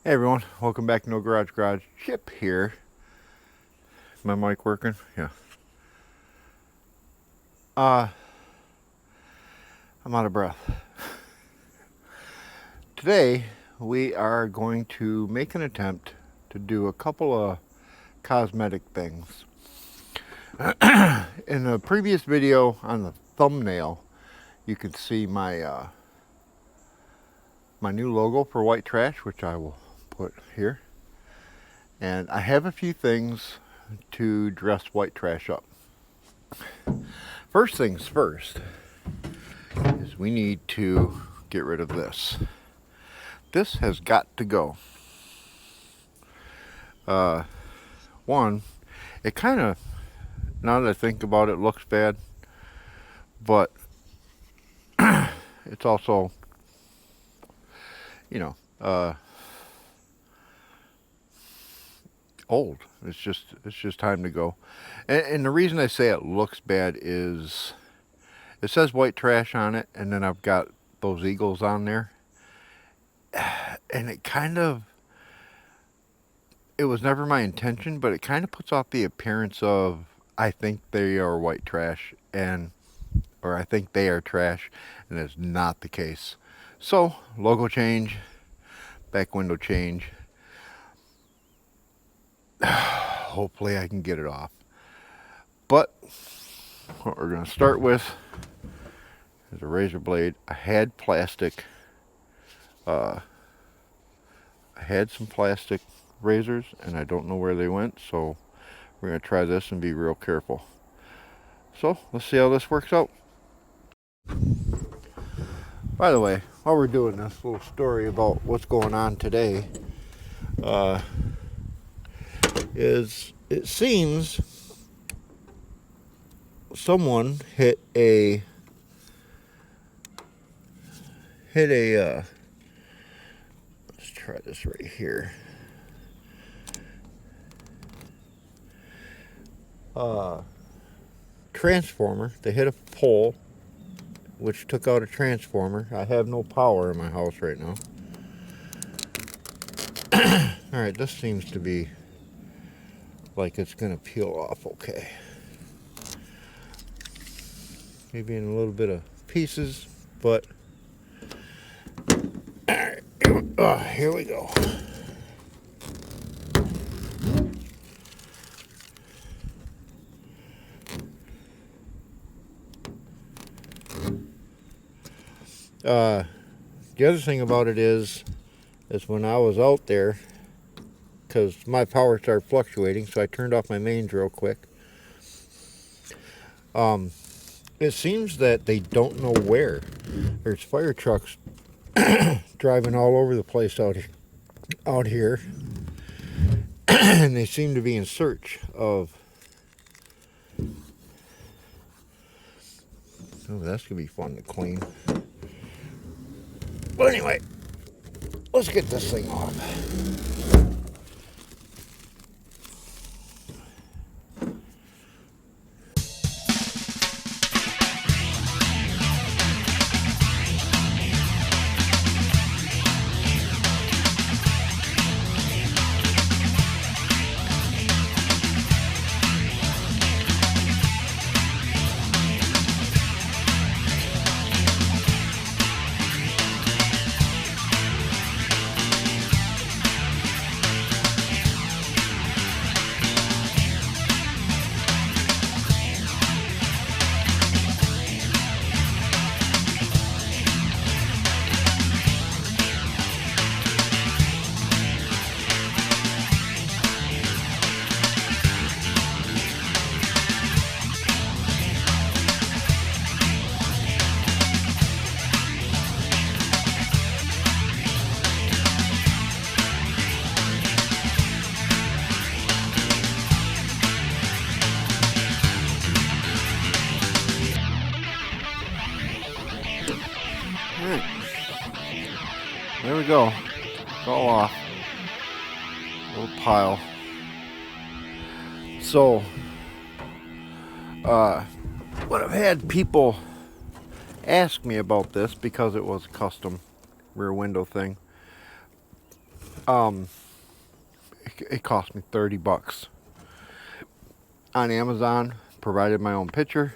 Hey everyone, welcome back to No Garage. Chip here. Is my mic working? Yeah. I'm out of breath. Today we are going to make an attempt to do a couple of cosmetic things. In the previous video on the thumbnail, you can see my my new logo for white trash, which I will put here. And I have a few things to dress white trash up. First things first is we need to get rid of this. This has got to go. One, it kind of, now that I think about it, looks bad, but it's also, you know, old. It's just time to go. And the reason I say it looks bad is it says white trash on it, and then I've got those eagles on there, and it kind of, it was never my intention, but it kind of puts off the appearance of I think they are white trash, or I think they are trash, and it's not the case. So logo change, back window change. Hopefully I can get it off. But what we're going to start with is a razor blade. I had plastic. I had some plastic razors and I don't know where they went, so we're going to try this and be real careful. So let's see how this works out. By the way, while we're doing this little story about what's going on today, is it seems someone hit a let's try this right here. Transformer. They hit a pole which took out a transformer. I have no power in my house right now. Alright, this seems to be like it's gonna peel off okay. Maybe in a little bit of pieces, but here we go. The other thing about it is when I was out there, because my power started fluctuating, so I turned off my mains real quick. It seems that they don't know where. There's fire trucks driving all over the place out here, and they seem to be in search of. Oh, that's gonna be fun to clean. But anyway, let's get this thing off. Alright, there we go. It's all off. Little pile. So, what I've had people ask me about this because it was a custom rear window thing. It cost me 30 bucks on Amazon. Provided my own picture.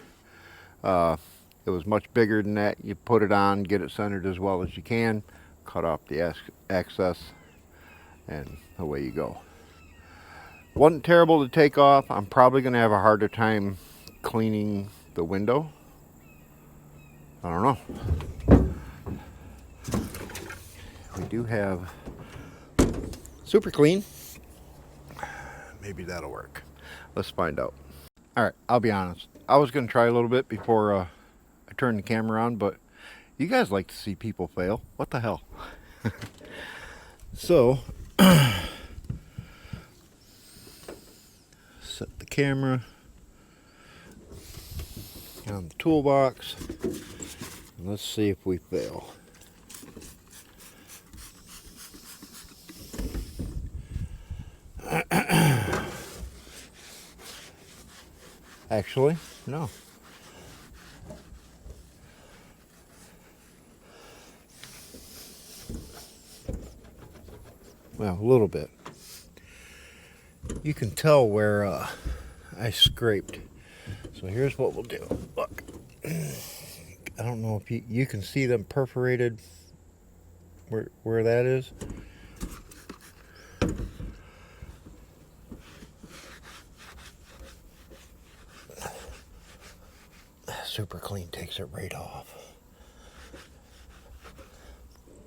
It was much bigger than that. You put it on, get it centered as well as you can, cut off the excess, and away you go. Wasn't terrible to take off. I'm probably going to have a harder time cleaning the window. I don't know. We do have super clean. Maybe that'll work. Let's find out. Alright, I'll be honest. I was going to try a little bit before I turned the camera on, but you guys like to see people fail. What the hell? So, set the camera on the toolbox. And let's see if we fail. Actually, no. Well, a little bit. You can tell where I scraped. So here's what we'll do. Look. I don't know if you can see them perforated where that is. Super clean takes it right off.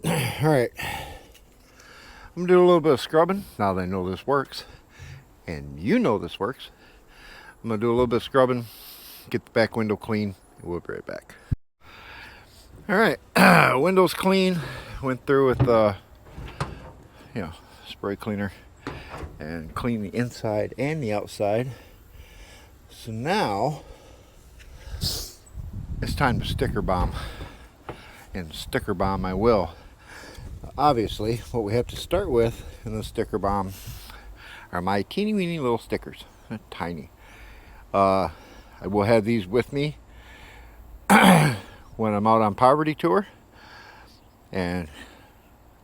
Alright. I'm going to do a little bit of scrubbing now that I know this works. And you know this works. I'm going to do a little bit of scrubbing, get the back window clean, and we'll be right back. Alright, window's clean. Went through with the spray cleaner and clean the inside and the outside. So now it's time to sticker bomb. And sticker bomb I will. Obviously, what we have to start with in the sticker bomb are my teeny weeny little stickers. Tiny. I will have these with me when I'm out on poverty tour. And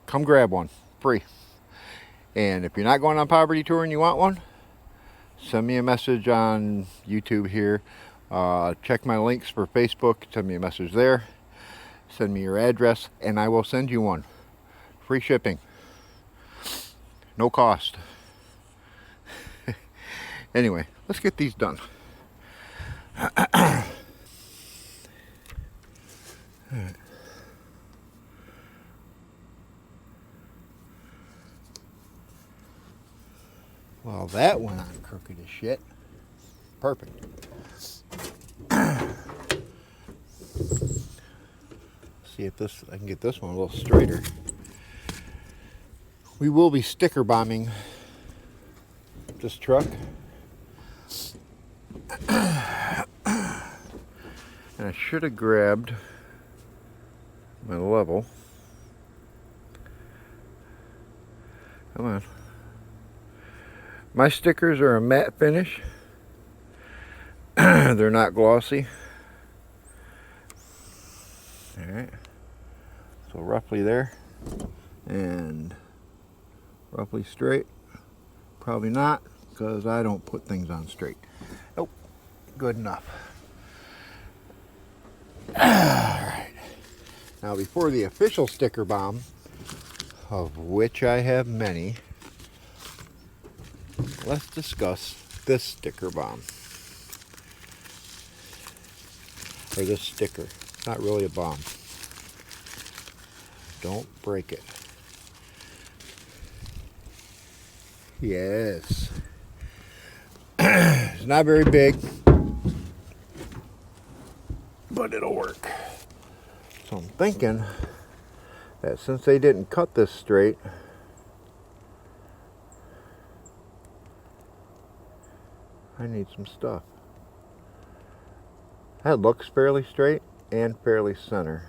come grab one. Free. And if you're not going on poverty tour and you want one, send me a message on YouTube here. Check my links for Facebook. Send me a message there. Send me your address and I will send you one. Free shipping. No cost. Anyway, let's get these done. Alright. Well, that went on crooked as shit. Perfect. See if I can get this one a little straighter. We will be sticker bombing this truck. And I should have grabbed my level. Come on. My stickers are a matte finish. They're not glossy. Alright. So roughly there. And roughly straight. Probably not, because I don't put things on straight. Nope. Good enough. Alright. Now before the official sticker bomb, of which I have many, let's discuss this sticker bomb. Or this sticker. It's not really a bomb. Don't break it. Yes. It's not very big, but it'll work. So I'm thinking that since they didn't cut this straight, I need some stuff. That looks fairly straight and fairly center.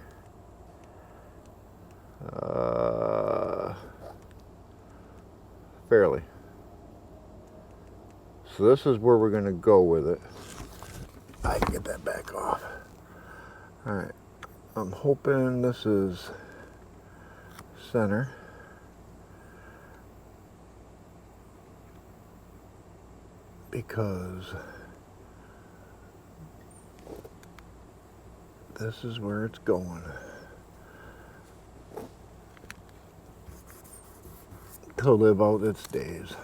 Fairly. So this is where we're going to go with it. I can get that back off. Alright. I'm hoping this is center. because this is where it's going to live out its days.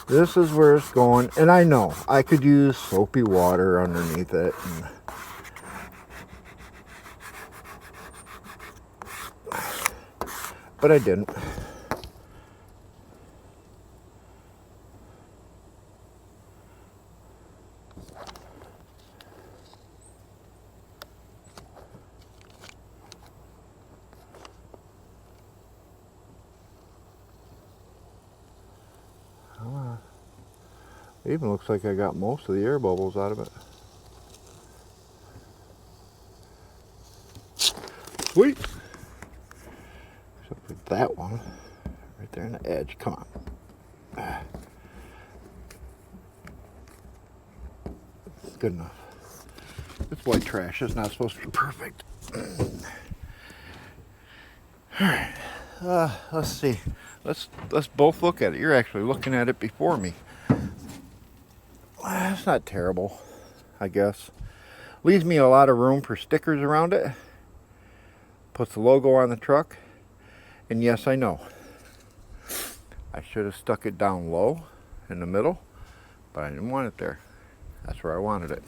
This is where it's going, and I know I could use soapy water underneath it, but I didn't. It even looks like I got most of the air bubbles out of it. Sweet. Except for that one right there on the edge. Come on. Good enough. It's white trash. It's not supposed to be perfect. Alright. Let's see. Let's both look at it. You're actually looking at it before me. It's not terrible, I guess. Leaves me a lot of room for stickers around it. Puts the logo on the truck. And yes, I know. I should have stuck it down low in the middle, but I didn't want it there. That's where I wanted it.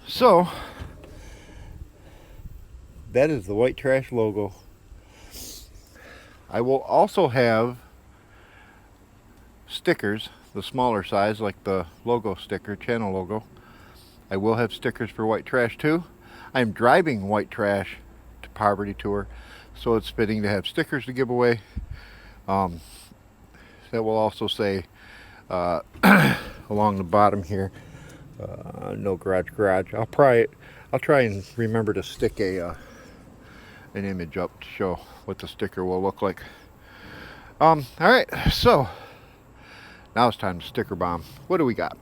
So, that is the white trash logo. I will also have stickers, the smaller size, like the logo sticker, channel logo. I will have stickers for white trash too. I'm driving white trash to Poverty Tour, so it's fitting to have stickers to give away. That will also say along the bottom here, no garage. I'll try and remember to stick an image up to show what the sticker will look like. All right, so now it's time to sticker bomb. What do we got?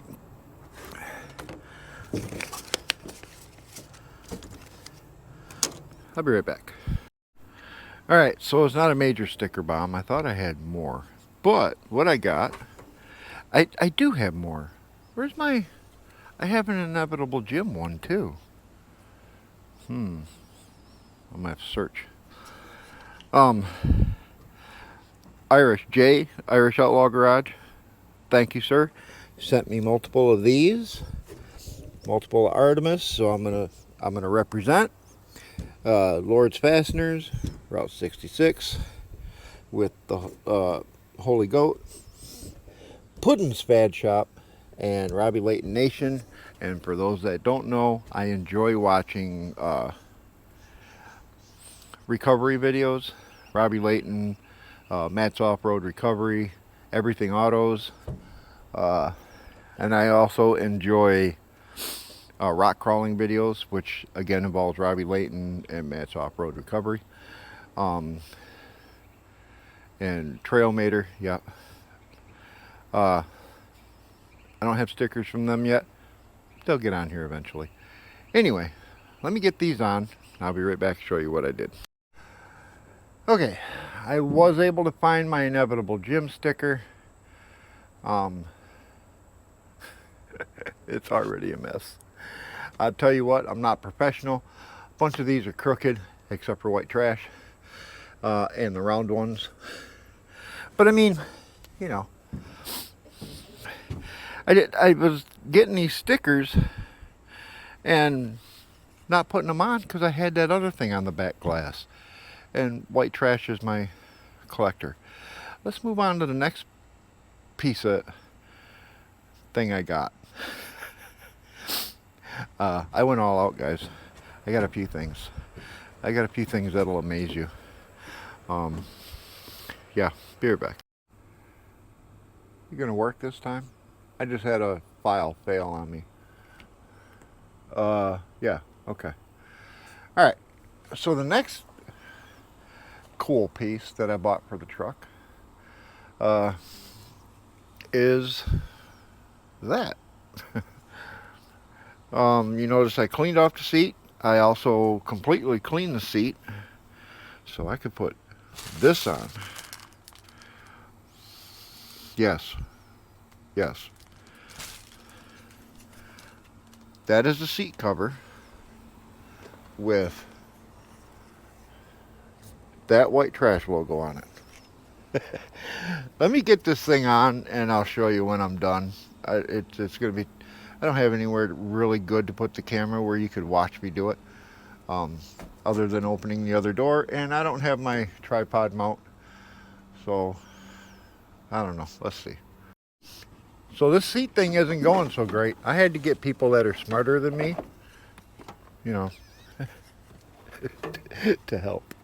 I'll be right back. All right, so it's not a major sticker bomb. I thought I had more, but what I got, I do have more. Where's my? I have an Inevitable Jim one too. I'm gonna have to search. Irish Outlaw Garage. Thank you, sir. Sent me multiple of these, multiple Artemis. So I'm gonna represent Lord's Fasteners, Route 66, with the Holy Goat, Puddin's Fad Shop, and Robbie Layton Nation. And for those that don't know, I enjoy watching recovery videos. Robbie Layton, Matt's Off-Road Recovery, Everything Autos, and I also enjoy rock crawling videos, which again involves Robbie Layton and Matt's Off-Road Recovery, and Trailmater. Yeah. I don't have stickers from them yet. They'll get on here eventually. Anyway, let me get these on. I'll be right back to show you what I did. Okay, I was able to find my Inevitable Jim sticker. It's already a mess. I'll tell you what, I'm not professional. A bunch of these are crooked, except for white trash, and the round ones. But I mean, you know, I was getting these stickers and not putting them on because I had that other thing on the back glass. And white trash is my collector. Let's move on to the next piece of thing I got. I went all out, guys. I got a few things. I got a few things that'll amaze you. Yeah, be right back. You gonna work this time? I just had a file fail on me. Yeah, okay. Alright, so the next cool piece that I bought for the truck is that. You notice I cleaned off the seat. I also completely cleaned the seat, so I could put this on. Yes, yes. That is the seat cover with that white trash logo on it. Let me get this thing on and I'll show you when I'm done. It's going to be, I don't have anywhere really good to put the camera where you could watch me do it, other than opening the other door, and I don't have my tripod mount, so I don't know. Let's see. So this seat thing isn't going so great. I had to get people that are smarter than me, you know, to help.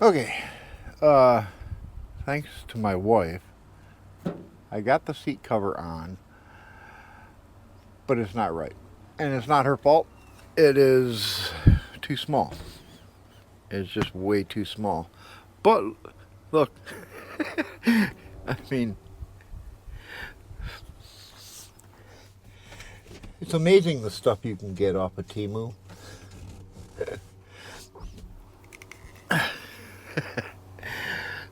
Okay, thanks to my wife, I got the seat cover on, but it's not right. And it's not her fault. It is too small. It's just way too small. But look, I mean, it's amazing the stuff you can get off of TEMU.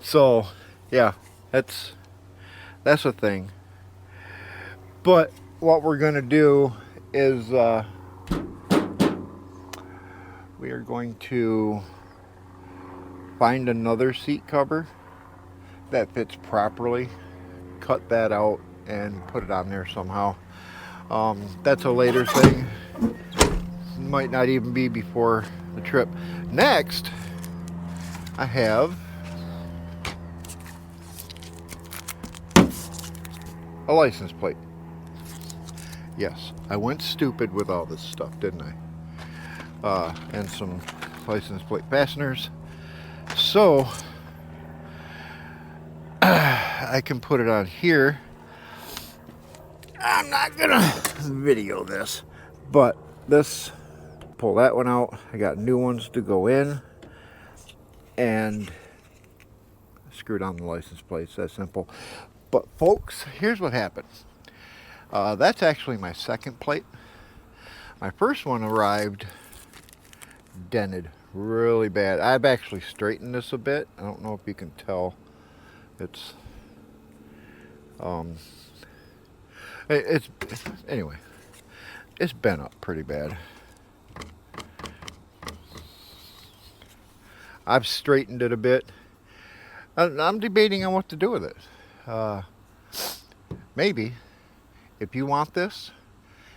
So, yeah, that's a thing. But what we're gonna do is we are going to find another seat cover that fits properly, cut that out, and put it on there somehow. That's a later thing. Might not even be before the trip. Next, I have a license plate. Yes, I went stupid with all this stuff, didn't I? And some license plate fasteners. So, I can put it on here. I'm not gonna video this, but this, pull that one out. I got new ones to go in, and screw down the license plates. That's simple. But folks, here's what happened. That's actually my second plate. My first one arrived dented really bad. I've actually straightened this a bit. I don't know if you can tell. It's anyway, it's bent up pretty bad. I've straightened it a bit. I'm debating on what to do with it. Maybe if you want this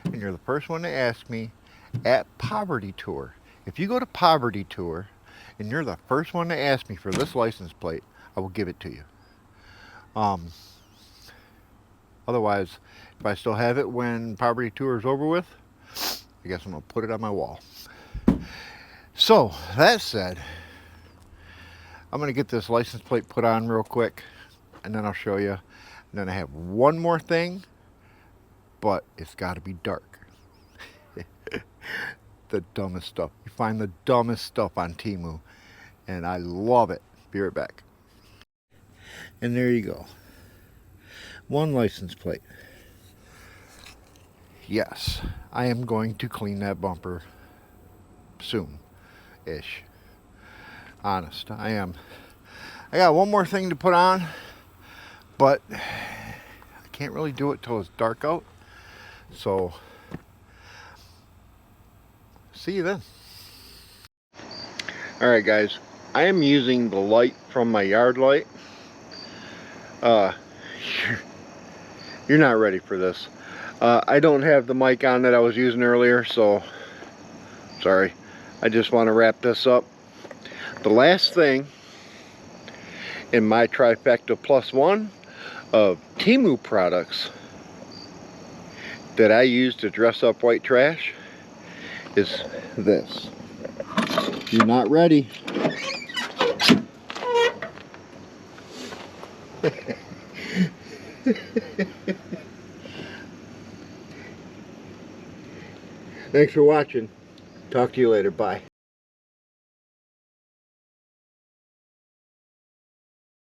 and you're the first one to ask me at Poverty Tour, if you go to Poverty Tour and you're the first one to ask me for this license plate, I will give it to you. Otherwise, if I still have it when Poverty Tour is over with, I guess I'm going to put it on my wall. So, that said, I'm going to get this license plate put on real quick, and then I'll show you. And then I have one more thing, but it's got to be dark. The dumbest stuff. You find the dumbest stuff on TEMU, and I love it. Be right back. And there you go. One license plate. Yes, I am going to clean that bumper soon-ish. Honest, I am. I got one more thing to put on, but I can't really do it till it's dark out. So, see you then. Alright guys, I am using the light from my yard light. You're not ready for this. I don't have the mic on that I was using earlier, so sorry. I just want to wrap this up. The last thing in my trifecta plus one of TEMU products that I use to dress up white trash is this. You're not ready. Thanks for watching. Talk to you later. Bye.